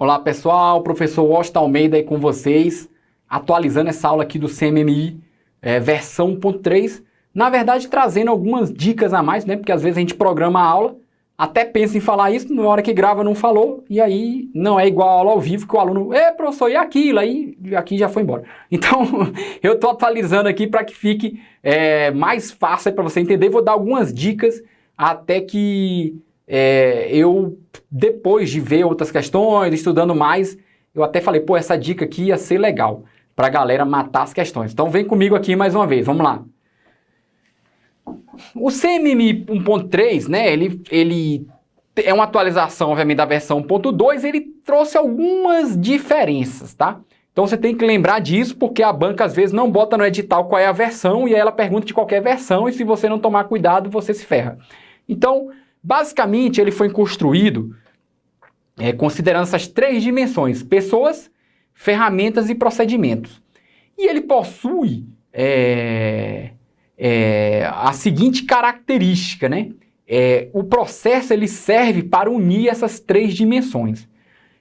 Olá pessoal, professor Washington Almeida aí com vocês, atualizando essa aula aqui do CMMI versão 1.3, na verdade trazendo algumas dicas a mais, né? Porque às vezes a gente programa a aula, até pensa em falar isso, na hora que grava não falou, e aí não é igual a aula ao vivo que o aluno, professor, e aquilo? Aí aqui já foi embora. Então eu estou atualizando aqui para que fique mais fácil para você entender, vou dar algumas dicas até que... eu, depois de ver outras questões, estudando mais, eu até falei, essa dica aqui ia ser legal para a galera matar as questões. Então vem comigo aqui mais uma vez, vamos lá. O CMMI 1.3, né, ele é uma atualização, obviamente, da versão 1.2, ele trouxe algumas diferenças, tá? Então você tem que lembrar disso, porque a banca às vezes não bota no edital qual é a versão, e aí ela pergunta de qualquer versão, e se você não tomar cuidado, você se ferra. Então... basicamente, ele foi construído considerando essas três dimensões: pessoas, ferramentas e procedimentos. E ele possui a seguinte característica, né? O processo ele serve para unir essas três dimensões.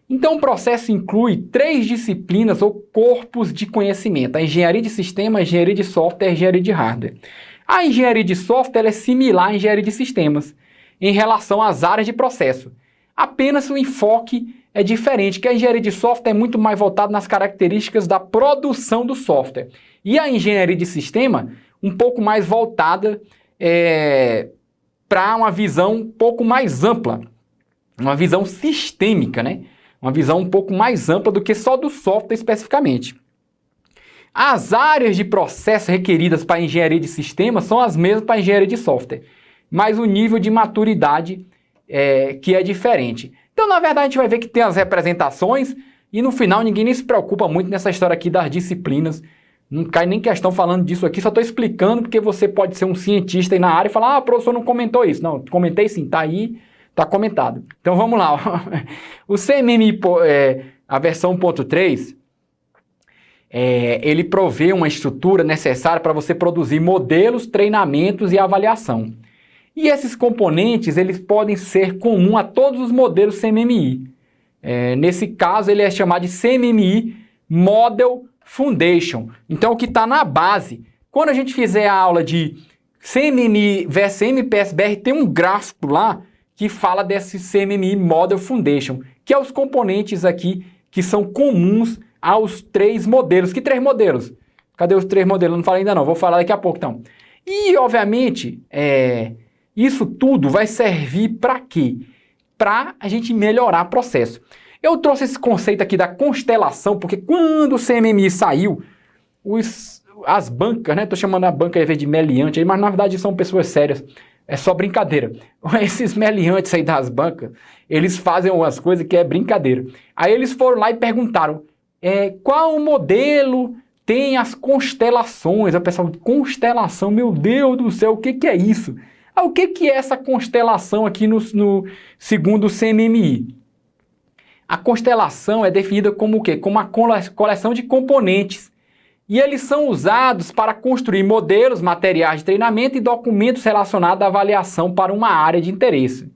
Então, o processo inclui três disciplinas ou corpos de conhecimento: a engenharia de sistema, a engenharia de software e a engenharia de hardware. A engenharia de software é similar à engenharia de sistemas em relação às áreas de processo. Apenas o enfoque é diferente, que a engenharia de software é muito mais voltada nas características da produção do software. E a engenharia de sistema, um pouco mais voltada para uma visão um pouco mais ampla, uma visão sistêmica, né? Uma visão um pouco mais ampla do que só do software especificamente. As áreas de processo requeridas para a engenharia de sistema são as mesmas para a engenharia de software, mas o nível de maturidade que é diferente. Então, na verdade, a gente vai ver que tem as representações e no final ninguém nem se preocupa muito nessa história aqui das disciplinas. Não cai nem questão falando disso aqui, só estou explicando porque você pode ser um cientista aí na área e falar, o professor não comentou isso. Não, comentei sim, tá aí, tá comentado. Então, vamos lá. O CMMI, a versão 1.3, ele provê uma estrutura necessária para você produzir modelos, treinamentos e avaliação. E esses componentes, eles podem ser comuns a todos os modelos CMMI. Nesse caso, ele é chamado de CMMI Model Foundation. Então, o que está na base, quando a gente fizer a aula de CMMI versus MPSBR, tem um gráfico lá que fala desse CMMI Model Foundation, que é os componentes aqui que são comuns aos três modelos. Que três modelos? Cadê os três modelos? Não falei ainda não, vou falar daqui a pouco então. E, obviamente, isso tudo vai servir para quê? Para a gente melhorar o processo. Eu trouxe esse conceito aqui da constelação, porque quando o CMMI saiu, as bancas, né? Estou chamando a banca de meliante, mas na verdade são pessoas sérias. É só brincadeira. Esses meliantes aí das bancas, eles fazem umas coisas que é brincadeira. Aí eles foram lá e perguntaram, qual modelo tem as constelações? O pessoal, constelação, meu Deus do céu, o que é isso? O que é essa constelação aqui no segundo o CMMI? A constelação é definida como o quê? Como uma coleção de componentes. E eles são usados para construir modelos, materiais de treinamento e documentos relacionados à avaliação para uma área de interesse.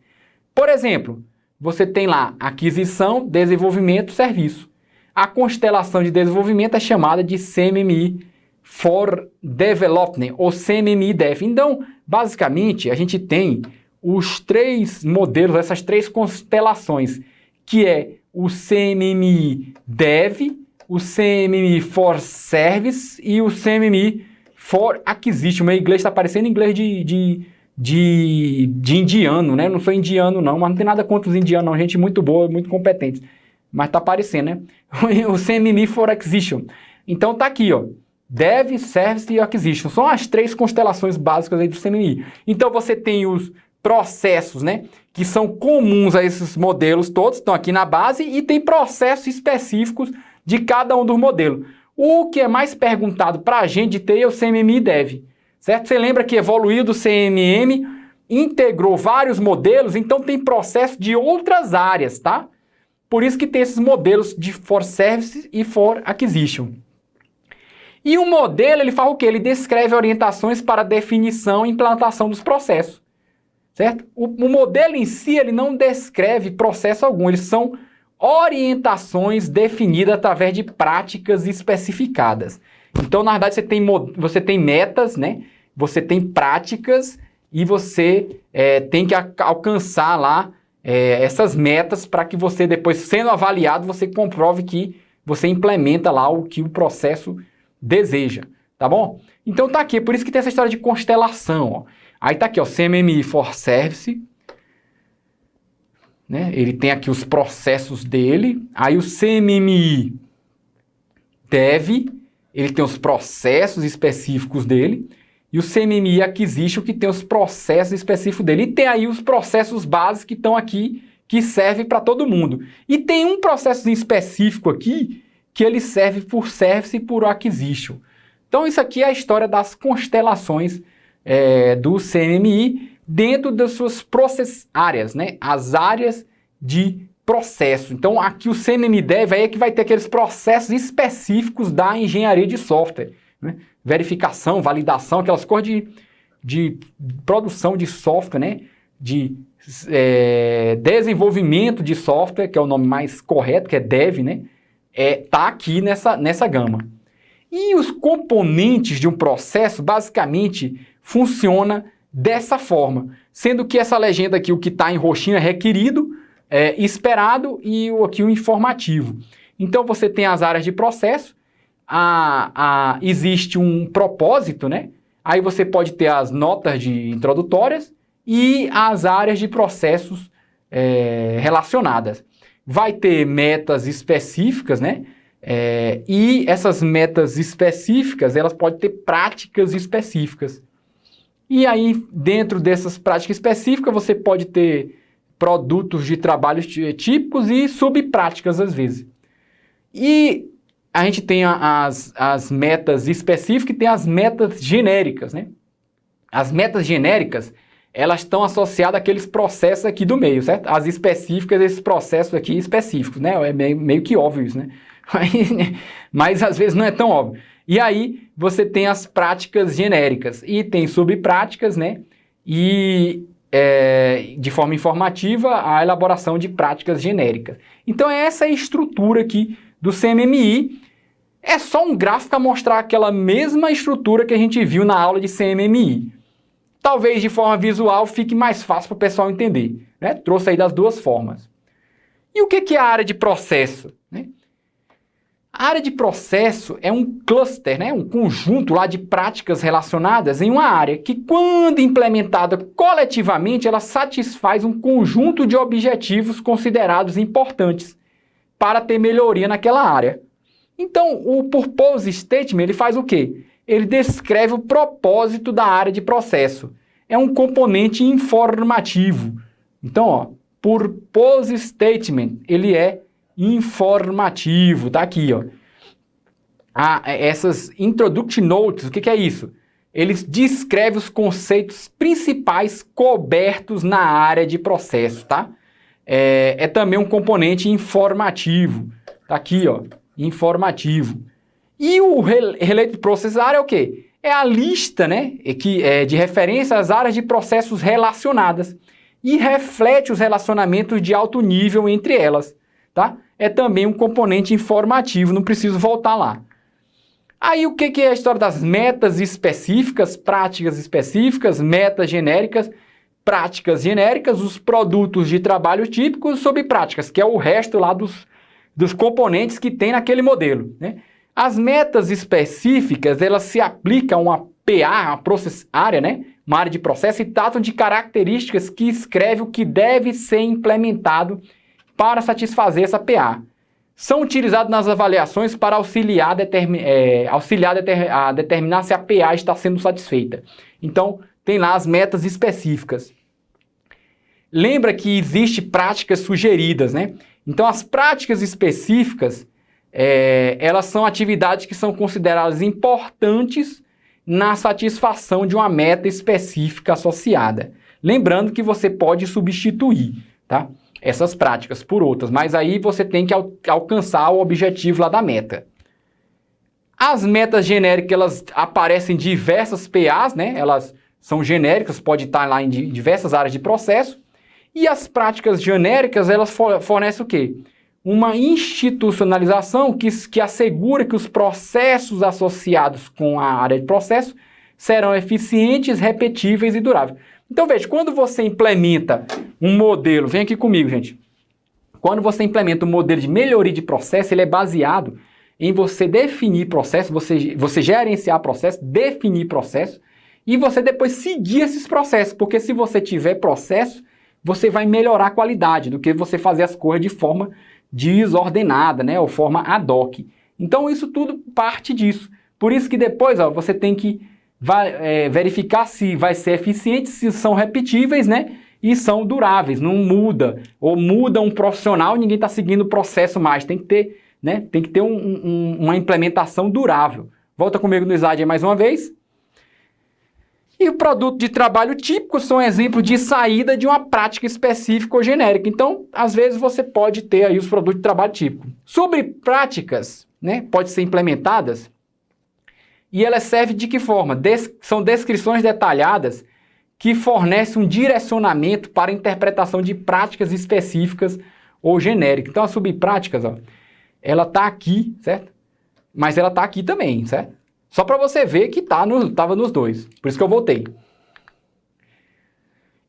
Por exemplo, você tem lá aquisição, desenvolvimento, serviço. A constelação de desenvolvimento é chamada de CMMI for Development, ou CMMI Dev. Então, basicamente, a gente tem os três modelos, essas três constelações, que é o CMMI Dev, o CMMI for Service e o CMMI for Acquisition. Meu inglês está parecendo inglês de indiano, né? Não sou indiano não, mas não tem nada contra os indianos não, gente muito boa, muito competente. Mas está parecendo, né? O CMMI for Acquisition. Então tá aqui, ó. Dev, Service e Acquisition. São as três constelações básicas aí do CMMI. Então você tem os processos, né? Que são comuns a esses modelos todos, estão aqui na base, e tem processos específicos de cada um dos modelos. O que é mais perguntado para a gente ter é o CMMI Dev, certo? Você lembra que evoluiu do CMM, integrou vários modelos, então tem processo de outras áreas, tá? Por isso que tem esses modelos de For Service e For Acquisition. E o modelo, ele faz o quê? Ele descreve orientações para definição e implantação dos processos, certo? O modelo em si, ele não descreve processo algum, eles são orientações definidas através de práticas especificadas. Então, na verdade, você tem metas, né? Você tem práticas e você tem que alcançar lá essas metas para que você, depois, sendo avaliado, você comprove que você implementa lá o que o processo deseja, tá bom? Então tá aqui, por isso que tem essa história de constelação, ó. Aí tá aqui, ó, CMMI for Service, né? Ele tem aqui os processos dele, aí o CMMI Dev, ele tem os processos específicos dele, e o CMMI Acquisition, que tem os processos específicos dele. E tem aí os processos básicos que estão aqui, que servem para todo mundo. E tem um processo específico aqui, que ele serve por Service e por Acquisition. Então isso aqui é a história das constelações do CMMI dentro das suas áreas, né? As áreas de processo. Então aqui o CMMI Dev aí é que vai ter aqueles processos específicos da engenharia de software, né? Verificação, validação, aquelas coisas de produção de software, né? De desenvolvimento de software, que é o nome mais correto, que é Dev, né? Tá aqui nessa gama. E os componentes de um processo, basicamente, funciona dessa forma. Sendo que essa legenda aqui, o que está em roxinho é requerido, esperado e aqui o informativo. Então, você tem as áreas de processo, existe um propósito, né? Aí você pode ter as notas introdutórias e as áreas de processos relacionadas. Vai ter metas específicas, né? E essas metas específicas, elas podem ter práticas específicas. E aí, dentro dessas práticas específicas, você pode ter produtos de trabalhos típicos e subpráticas, às vezes. E a gente tem as metas específicas e tem as metas genéricas, né? As metas genéricas, elas estão associadas àqueles processos aqui do meio, certo? As específicas, esses processos aqui específicos, né? É meio que óbvio isso, né? Mas às vezes não é tão óbvio. E aí você tem as práticas genéricas e tem subpráticas, né? E de forma informativa a elaboração de práticas genéricas. Então essa é a estrutura aqui do CMMI. É só um gráfico para mostrar aquela mesma estrutura que a gente viu na aula de CMMI. Talvez de forma visual fique mais fácil para o pessoal entender, né? Trouxe aí das duas formas. E o que é a área de processo, né? A área de processo é um cluster, né? Um conjunto lá de práticas relacionadas em uma área que, quando implementada coletivamente, ela satisfaz um conjunto de objetivos considerados importantes para ter melhoria naquela área. Então, o Purpose Statement, ele faz o quê? Ele descreve o propósito da área de processo. É um componente informativo. Então, ó, Purpose Statement, ele é informativo, tá aqui, ó. Essas Introduction Notes, o que é isso? Eles descrevem os conceitos principais cobertos na área de processo, tá? É também um componente informativo, tá aqui, ó, informativo. E o Related Process Area é o quê? É a lista, né, de referência às áreas de processos relacionadas e reflete os relacionamentos de alto nível entre elas, tá? É também um componente informativo, não preciso voltar lá. Aí o que é a história das metas específicas, práticas específicas, metas genéricas, práticas genéricas, os produtos de trabalho típicos sob práticas, que é o resto lá dos componentes que tem naquele modelo, né? As metas específicas, elas se aplicam a uma PA, uma Process Area, né? Uma área de processo, e tratam de características que escreve o que deve ser implementado para satisfazer essa PA. São utilizados nas avaliações para auxiliar a determinar se a PA está sendo satisfeita. Então, tem lá as metas específicas. Lembra que existe práticas sugeridas, né? Então, as práticas específicas, elas são atividades que são consideradas importantes na satisfação de uma meta específica associada. Lembrando que você pode substituir, tá, essas práticas por outras, mas aí você tem que alcançar o objetivo lá da meta. As metas genéricas, elas aparecem em diversas PAs, né? Elas são genéricas, pode estar lá em diversas áreas de processo. E as práticas genéricas, elas fornecem o quê? uma institucionalização que assegura que os processos associados com a área de processo serão eficientes, repetíveis e duráveis. Então, veja, quando você implementa um modelo, vem aqui comigo, gente. Quando você implementa um modelo de melhoria de processo, ele é baseado em você definir processo, você gerenciar processo, definir processo, e você depois seguir esses processos, porque se você tiver processo, você vai melhorar a qualidade do que você fazer as coisas de forma desordenada, né, ou forma ad hoc. Então isso tudo parte disso. Por isso que depois, ó, você tem que verificar se vai ser eficiente, se são repetíveis, né, e são duráveis, não muda. Ou muda um profissional, ninguém está seguindo o processo mais. Tem que ter, né, uma implementação durável. Volta comigo no slide aí mais uma vez. E o produto de trabalho típico são exemplos de saída de uma prática específica ou genérica. Então, às vezes você pode ter aí os produtos de trabalho típico. Sobre práticas, né, pode ser implementadas, e elas servem de que forma? São descrições detalhadas que fornecem um direcionamento para a interpretação de práticas específicas ou genéricas. Então, as subpráticas, ó, ela está aqui, certo? Mas ela está aqui também, certo? Só para você ver que estava nos dois. Por isso que eu voltei.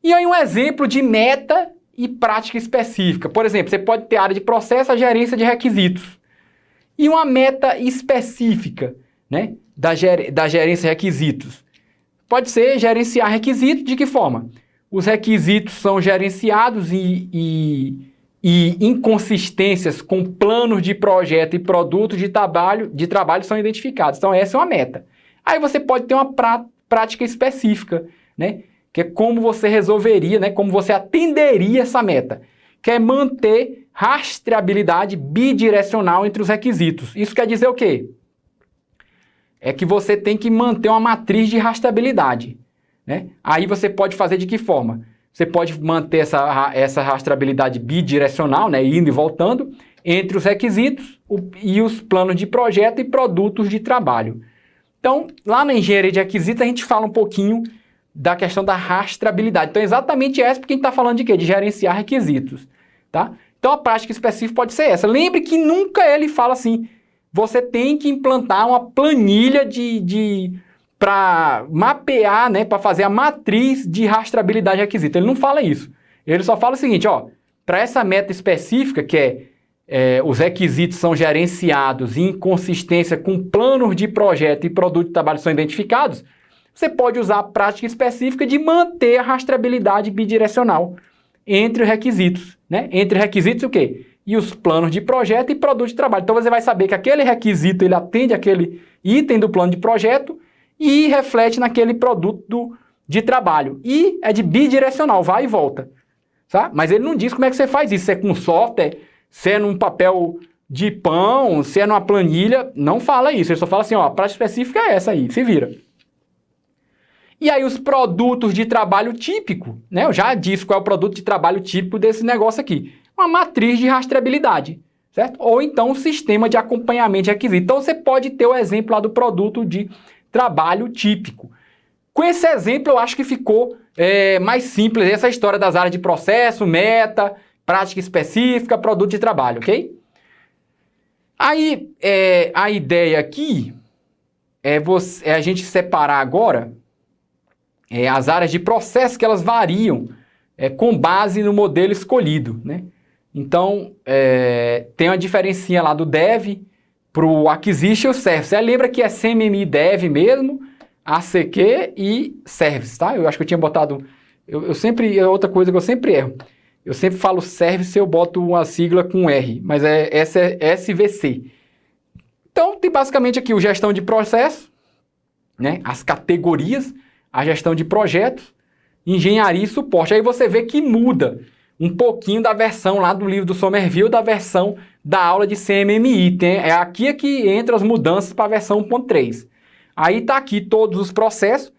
E aí um exemplo de meta e prática específica. Por exemplo, você pode ter a área de processo, a gerência de requisitos. E uma meta específica, né, da gerência de requisitos. Pode ser gerenciar requisitos. De que forma? Os requisitos são gerenciados e inconsistências com planos de projeto e produtos de trabalho são identificados. Então, essa é uma meta. Aí você pode ter uma prática específica, né? Que é como você resolveria, né? Como você atenderia essa meta. Que é manter rastreabilidade bidirecional entre os requisitos. Isso quer dizer o quê? É que você tem que manter uma matriz de rastreabilidade, né? Aí você pode fazer de que forma? Você pode manter essa rastreabilidade bidirecional, né, indo e voltando, entre os requisitos e os planos de projeto e produtos de trabalho. Então, lá na engenharia de requisitos, a gente fala um pouquinho da questão da rastreabilidade. Então, exatamente essa, porque a gente está falando de quê? De gerenciar requisitos, tá? Então, a prática específica pode ser essa. Lembre que nunca ele fala assim, você tem que implantar uma planilha para mapear, né, para fazer a matriz de rastreabilidade de requisito. Ele não fala isso. Ele só fala o seguinte, ó, para essa meta específica, que os requisitos são gerenciados em consistência com planos de projeto e produto de trabalho são identificados, você pode usar a prática específica de manter a rastreabilidade bidirecional entre os requisitos, né? Entre requisitos o quê? E os planos de projeto e produto de trabalho. Então você vai saber que aquele requisito ele atende aquele item do plano de projeto e reflete naquele produto de trabalho. E é de bidirecional, vai e volta. Tá? Mas ele não diz como é que você faz isso. Se é com software, se é num papel de pão, se é numa planilha. Não fala isso. Ele só fala assim, ó, a prática específica é essa aí, se vira. E aí os produtos de trabalho típico, né? Eu já disse qual é o produto de trabalho típico desse negócio aqui. Uma matriz de rastreabilidade, certo? Ou então um sistema de acompanhamento de requisitos. Então você pode ter o exemplo lá do produto de trabalho típico. Com esse exemplo, eu acho que ficou mais simples essa história das áreas de processo, meta, prática específica, produto de trabalho, ok? Aí, a ideia aqui é a gente separar agora as áreas de processo que elas variam com base no modelo escolhido, né? Então, tem uma diferencinha lá do Dev para o Acquisition Service. Você lembra que é CMMI Dev mesmo, ACQ e Service, tá? Eu acho que eu tinha botado... Eu sempre... É outra coisa que eu sempre erro. Eu sempre falo Service, eu boto uma sigla com R, mas essa é SVC. Então, tem basicamente aqui o gestão de processo, né? As categorias, a gestão de projetos, engenharia e suporte. Aí você vê que muda um pouquinho da versão lá do livro do Somerville, da versão da aula de CMMI. Aqui é que entra as mudanças para a versão 1.3. Aí está aqui todos os processos.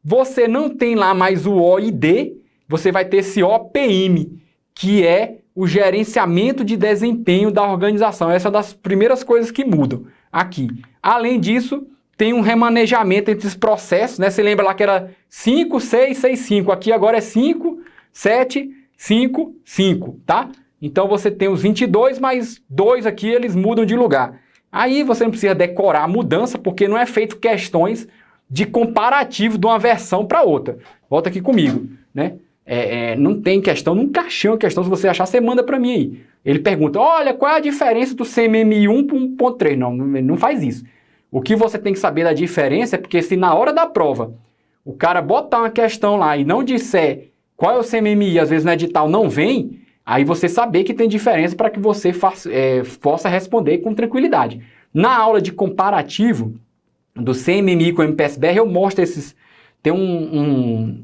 Você não tem lá mais o OID, você vai ter esse OPM, que é o gerenciamento de desempenho da organização. Essa é uma das primeiras coisas que mudam aqui. Além disso, tem um remanejamento entre os processos, né? Você lembra lá que era 5, 6, 6, 5. Aqui agora é 5, 7, 5, 5, tá? Então você tem os 22, mas 2 aqui eles mudam de lugar. Aí você não precisa decorar a mudança, porque não é feito questões de comparativo de uma versão para outra. Volta aqui comigo, né? Não tem questão, nunca achei uma questão. Se você achar, você manda para mim aí. Ele pergunta, olha, qual é a diferença do CMMI 1 para 1.3? Não faz isso. O que você tem que saber da diferença é porque se na hora da prova o cara botar uma questão lá e não disser qual é o CMMI, às vezes no edital não vem, aí você saber que tem diferença para que você possa responder com tranquilidade. Na aula de comparativo do CMMI com o MPSBR, eu mostro tem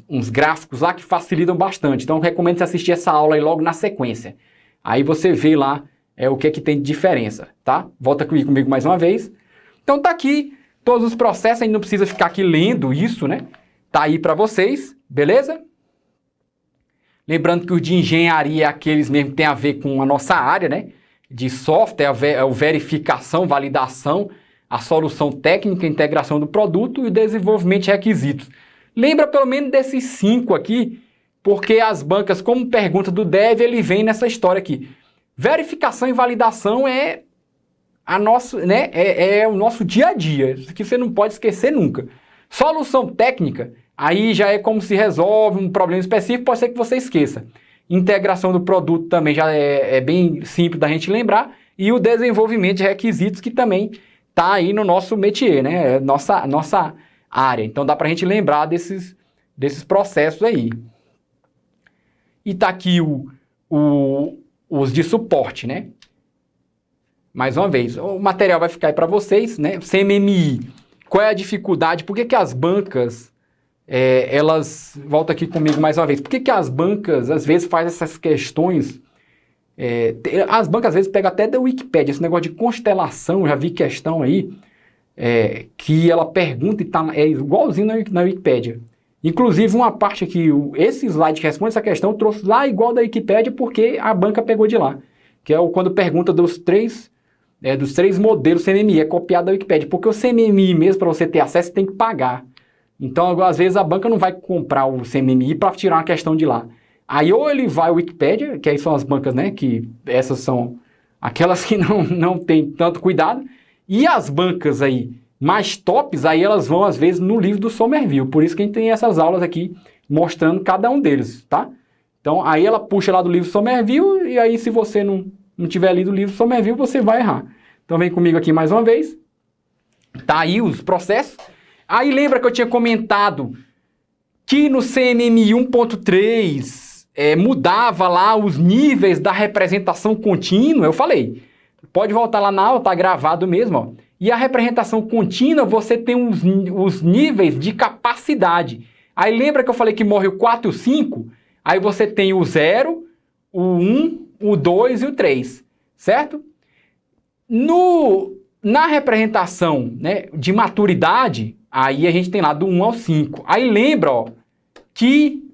uns gráficos lá que facilitam bastante. Então eu recomendo você assistir essa aula aí logo na sequência. Aí você vê lá o que tem de diferença, tá? Volta comigo mais uma vez. Então tá aqui todos os processos, a gente não precisa ficar aqui lendo isso, né? Tá aí para vocês, beleza? Lembrando que o de engenharia é aqueles mesmo que tem a ver com a nossa área, né? De software, a verificação, validação, a solução técnica, a integração do produto e o desenvolvimento de requisitos. Lembra pelo menos desses 5 aqui, porque as bancas, como pergunta do Dev, ele vem nessa história aqui. Verificação e validação é o nosso dia a dia, isso que você não pode esquecer nunca. Solução técnica, aí já é como se resolve um problema específico, pode ser que você esqueça. Integração do produto também já é bem simples da gente lembrar. E o desenvolvimento de requisitos, que também está aí no nosso métier, né? Nossa área. Então dá para a gente lembrar desses processos aí. E está aqui os de suporte, né? Mais uma vez, o material vai ficar aí para vocês, né? CMMI, qual é a dificuldade? Por que as bancas, elas... Volta aqui comigo mais uma vez. Por que as bancas, às vezes, fazem essas questões... as bancas, às vezes, pegam até da Wikipédia, esse negócio de constelação, já vi questão aí, que ela pergunta e é igualzinho na Wikipédia. Inclusive, uma parte aqui, esse slide que responde essa questão, eu trouxe lá igual da Wikipédia, porque a banca pegou de lá. Que é quando pergunta dos três modelos CMMI, é copiado da Wikipédia. Porque o CMMI mesmo, para você ter acesso, tem que pagar. Então, às vezes, a banca não vai comprar o CMMI para tirar uma questão de lá. Aí, ou ele vai ao Wikipédia, que aí são as bancas, né, que essas são aquelas que não tem tanto cuidado, e as bancas aí mais tops, aí elas vão, às vezes, no livro do Somerville. Por isso que a gente tem essas aulas aqui, mostrando cada um deles, tá? Então, aí ela puxa lá do livro Somerville, e aí se você não tiver lido o livro Somerville, você vai errar. Então, vem comigo aqui mais uma vez. Tá aí os processos. Aí, lembra que eu tinha comentado que no CMMI 1.3 mudava lá os níveis da representação contínua? Eu falei, pode voltar lá na aula, tá gravado mesmo, ó. E a representação contínua, você tem os níveis de capacidade. Aí, lembra que eu falei que morre o 4 e o 5? Aí você tem o 0, o 1, o 2 e o 3, certo? Na representação, né, de maturidade, aí a gente tem lá do 1 ao 5. Aí lembra, ó, que,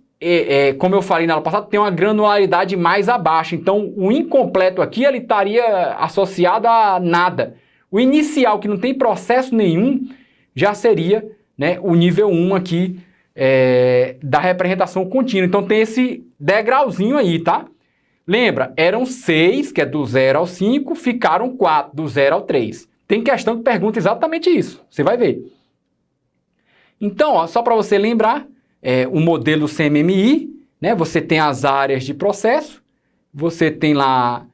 como eu falei na aula passada, tem uma granularidade mais abaixo. Então, o incompleto aqui, ele estaria associado a nada. O inicial, que não tem processo nenhum, já seria, né, o nível 1 aqui, da representação contínua. Então tem esse degrauzinho aí, tá? Lembra, eram 6, que é do 0 ao 5, ficaram 4, do 0 ao 3. Tem questão que pergunta exatamente isso, você vai ver. Então, ó, só para você lembrar, o modelo CMMI, né, você tem as áreas de processo, você tem lá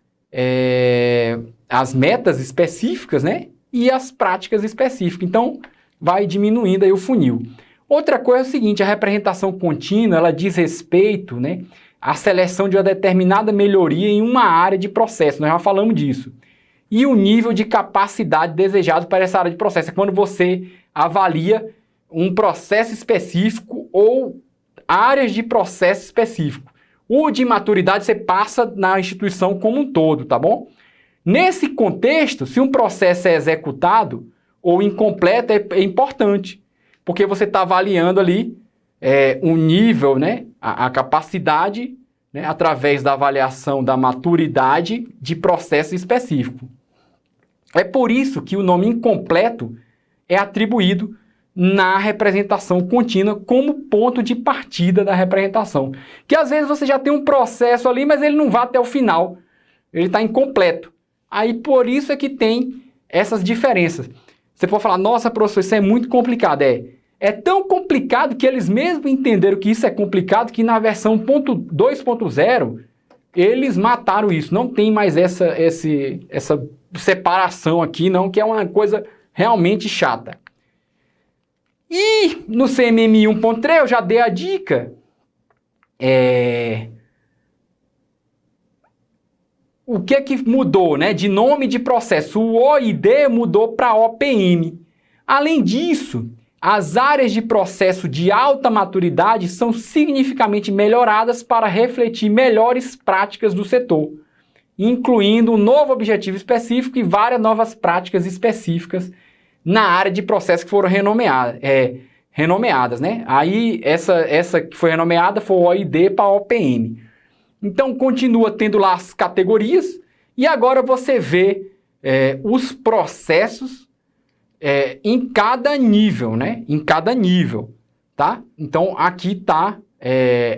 as metas específicas, né, e as práticas específicas. Então, vai diminuindo aí o funil. Outra coisa é o seguinte, a representação contínua, ela diz respeito, né, à seleção de uma determinada melhoria em uma área de processo, nós já falamos disso. E o nível de capacidade desejado para essa área de processo, é quando você avalia um processo específico ou áreas de processo específico. O de maturidade você passa na instituição como um todo, tá bom? Nesse contexto, se um processo é executado ou incompleto, é importante, porque você está avaliando ali um nível, né, a capacidade, né, através da avaliação da maturidade de processo específico. É por isso que o nome incompleto é atribuído na representação contínua como ponto de partida da representação. Que às vezes você já tem um processo ali, mas ele não vai até o final. ele está incompleto. Aí por isso é que tem essas diferenças. Você pode falar, nossa, professor, isso é muito complicado. É tão complicado que eles mesmos entenderam que isso é complicado, que na versão 2.0 eles mataram isso. Não tem mais essa separação aqui, não, que é uma coisa realmente chata. E no CMMI 1.3 eu já dei a dica. O que mudou, né? De nome de processo. O OID mudou para OPM. Além disso, as áreas de processo de alta maturidade são significativamente melhoradas para refletir melhores práticas do setor, incluindo um novo objetivo específico e várias novas práticas específicas na área de processo que foram renomeadas, né? Aí, essa que foi renomeada foi o OID para OPM. Então, continua tendo lá as categorias e agora você vê os processos em cada nível, né? Em cada nível, tá? Então, aqui está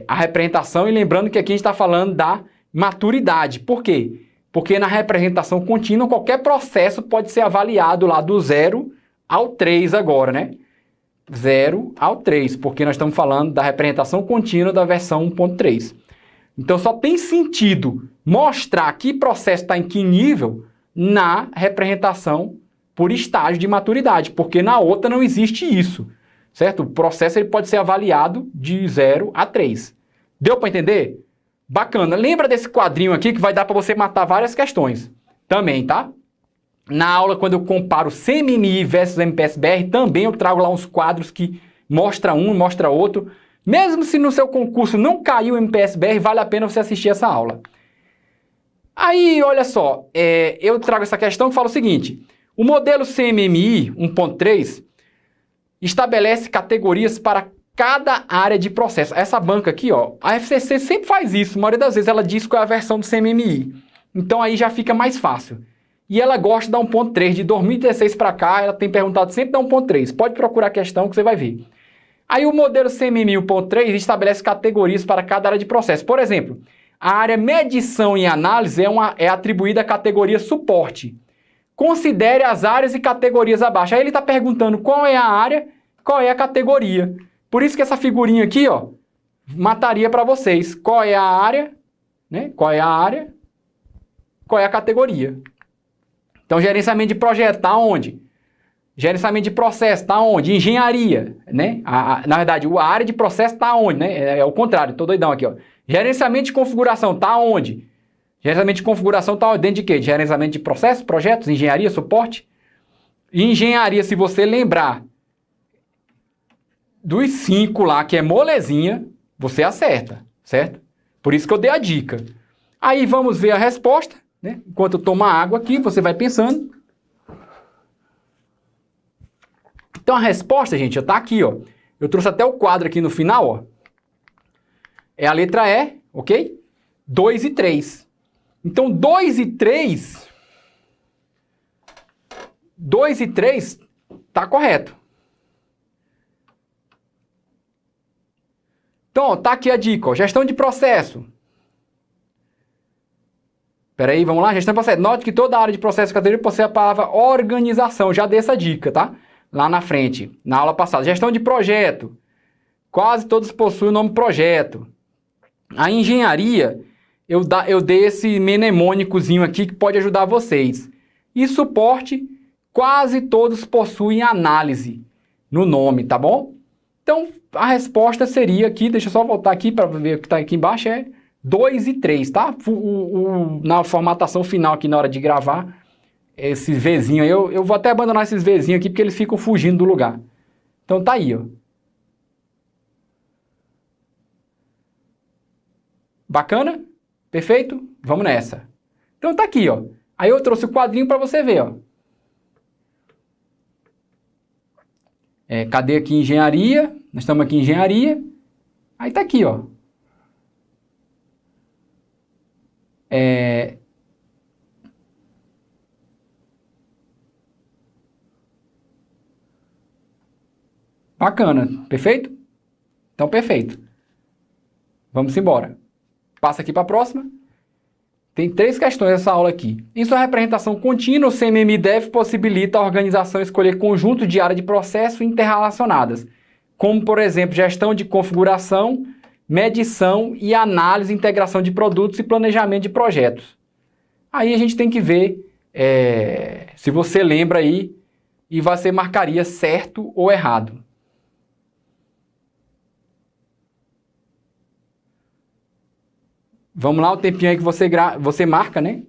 a representação e lembrando que aqui a gente está falando da maturidade. Por quê? Porque na representação contínua, qualquer processo pode ser avaliado lá do 0 ao 3 agora, né? 0 ao 3, porque nós estamos falando da representação contínua da versão 1.3. Então, só tem sentido mostrar que processo está em que nível na representação por estágio de maturidade, porque na outra não existe isso, certo? O processo ele pode ser avaliado de 0 a 3. Deu para entender? Bacana. Lembra desse quadrinho aqui que vai dar para você matar várias questões também, tá? Na aula, quando eu comparo CMMI versus MPS-BR, também eu trago lá uns quadros que mostra um, mostra outro. Mesmo se no seu concurso não caiu o MPS-BR, vale a pena você assistir essa aula. Aí, olha só, eu trago essa questão que fala o seguinte: o modelo CMMI 1.3 estabelece categorias para cada área de processo. Essa banca aqui, ó, a FCC sempre faz isso, a maioria das vezes ela diz qual é a versão do CMMI. Então aí já fica mais fácil. E ela gosta da 1.3, de 2016 para cá, ela tem perguntado sempre da 1.3. Pode procurar a questão que você vai ver. Aí o modelo CMMI 1.3 estabelece categorias para cada área de processo. Por exemplo, a área medição e análise é atribuída à categoria suporte. Considere as áreas e categorias abaixo. Aí ele está perguntando qual é a área, qual é a categoria. Por isso que essa figurinha aqui, ó, mataria para vocês. Qual é a área, né? Qual é a área, qual é a categoria. Então, gerenciamento de projeto está onde? Gerenciamento de processo está onde? Engenharia, né? Na verdade, a área de processo está onde, né? É o contrário, tô doidão aqui, ó. Gerenciamento de configuração está onde? Gerenciamento de configuração está dentro de quê? De gerenciamento de processos, projetos, engenharia, suporte. E engenharia, se você lembrar dos 5 lá, que é molezinha, você acerta, certo? Por isso que eu dei a dica. Aí vamos ver a resposta, né? Enquanto eu tomo água aqui, você vai pensando. Então a resposta, gente, está aqui, ó. Eu trouxe até o quadro aqui no final, ó. É a letra E, ok? 2 e 3. Então 2 e 3 tá correto. Então, ó, tá aqui a dica, ó. Gestão de processo. Espera aí, vamos lá. Gestão de processo. Note que toda área de processo categoria possui a palavra organização. Já dei essa dica, tá? Lá na frente, na aula passada. Gestão de projeto. Quase todos possuem o nome projeto. A engenharia, eu dei esse mnemônicozinho aqui que pode ajudar vocês. E suporte, quase todos possuem análise no nome, tá bom? Então, a resposta seria aqui, deixa eu só voltar aqui para ver o que está aqui embaixo, é 2 e 3, tá? Na formatação final aqui na hora de gravar, esses Vzinhos aí, eu vou até abandonar esses Vzinhos aqui porque eles ficam fugindo do lugar. Então tá aí, ó. Bacana? Perfeito? Vamos nessa. Então tá aqui, ó. Aí eu trouxe o quadrinho para você ver, ó. Cadê aqui engenharia? Nós estamos aqui em engenharia. Aí tá aqui, ó. Bacana, perfeito? Então, perfeito. Vamos embora. Passa aqui para a próxima. Tem 3 questões nessa aula aqui. Em sua representação contínua, o CMMI Dev possibilita a organização escolher conjuntos de áreas de processo interrelacionadas, como, por exemplo, gestão de configuração, medição e análise, integração de produtos e planejamento de projetos. Aí a gente tem que ver se você lembra aí e você marcaria certo ou errado. Vamos lá, o tempinho aí que você marca, né?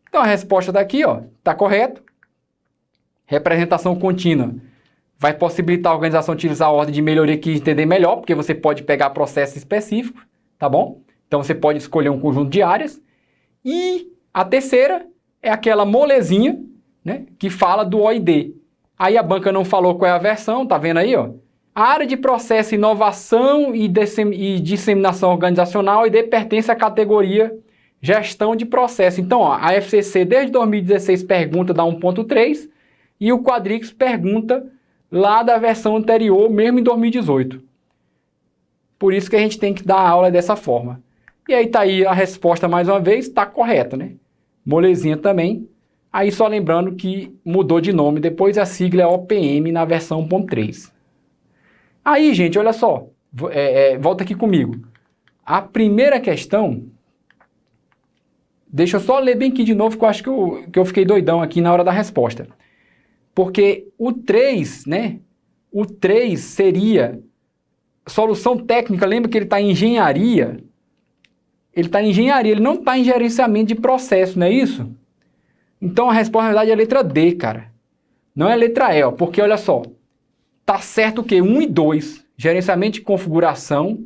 Então a resposta daqui, ó, tá correto. Representação contínua vai possibilitar a organização utilizar a ordem de melhoria que entender melhor, porque você pode pegar processos específicos, tá bom? Então você pode escolher um conjunto de áreas. E a terceira é aquela molezinha, né, que fala do OID. Aí a banca não falou qual é a versão, tá vendo aí, ó? A área de processo, inovação e disseminação organizacional, OID, pertence à categoria gestão de processo. Então, ó, a FCC desde 2016 pergunta da 1.3 e o Quadrix pergunta lá da versão anterior, mesmo em 2018. Por isso que a gente tem que dar a aula dessa forma. E aí tá aí a resposta mais uma vez, tá correta, né? Molezinha também. Aí só lembrando que mudou de nome, depois a sigla é OPM na versão 1.3. Aí, gente, olha só, volta aqui comigo. A primeira questão, deixa eu só ler bem aqui de novo, que eu acho que eu fiquei doidão aqui na hora da resposta. Porque o 3, né? O 3 seria solução técnica, lembra que ele está em engenharia? Ele está em engenharia, ele não está em gerenciamento de processo, não é isso? Então a resposta, na verdade, é a letra D, cara. Não é a letra E, ó, porque olha só. Tá certo o quê? 1 e 2. Gerenciamento de configuração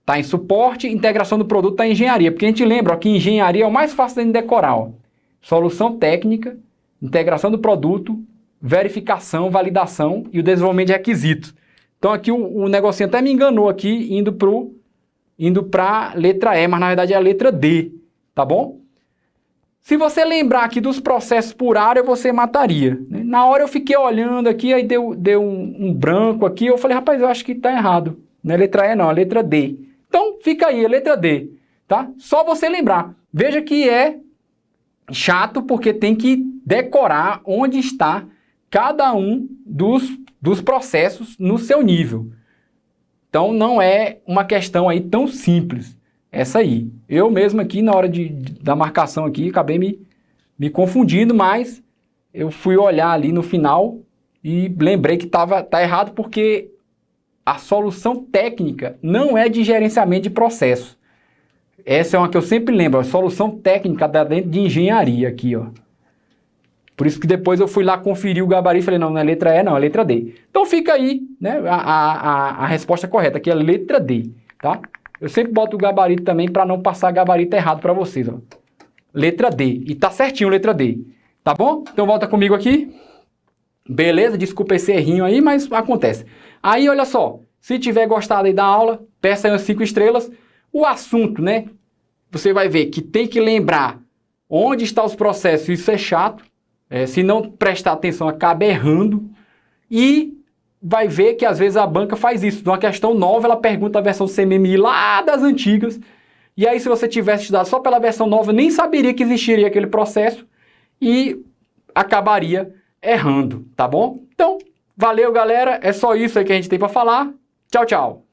tá em suporte, integração do produto tá em engenharia. Porque a gente lembra ó, que engenharia é o mais fácil de decorar. Ó. Solução técnica, integração do produto, verificação, validação e o desenvolvimento de requisitos. Então aqui o negocinho até me enganou aqui, indo para letra E, mas na verdade é a letra D, tá bom? Se você lembrar aqui dos processos por área, você mataria. Né? Na hora eu fiquei olhando aqui, aí deu um branco aqui, eu falei, rapaz, eu acho que está errado. Não é letra E não, é letra D. Então fica aí, é letra D, tá? Só você lembrar. Veja que é chato porque tem que decorar onde está cada um dos processos no seu nível. Então não é uma questão aí tão simples. Essa aí. Eu mesmo aqui, na hora da marcação aqui, acabei me confundindo, mas eu fui olhar ali no final e lembrei que tá errado porque a solução técnica não é de gerenciamento de processo. Essa é uma que eu sempre lembro, a solução técnica está dentro de engenharia aqui, ó. Por isso que depois eu fui lá conferir o gabarito e falei, não é letra E, não, é letra D. Então fica aí, né, a resposta correta, que é a letra D, tá? Eu sempre boto o gabarito também para não passar gabarito errado para vocês, ó. Letra D. E tá certinho, letra D. Tá bom? Então volta comigo aqui. Beleza? Desculpa esse errinho aí, mas acontece. Aí, olha só. Se tiver gostado aí da aula, peça aí umas 5 estrelas. O assunto, né? Você vai ver que tem que lembrar onde estão os processos. Isso é chato. Se não prestar atenção, acaba errando. E vai ver que às vezes a banca faz isso. Numa questão nova, ela pergunta a versão CMMI lá das antigas. E aí, se você tivesse estudado só pela versão nova, nem saberia que existiria aquele processo e acabaria errando, tá bom? Então, valeu, galera. É só isso aí que a gente tem para falar. Tchau, tchau.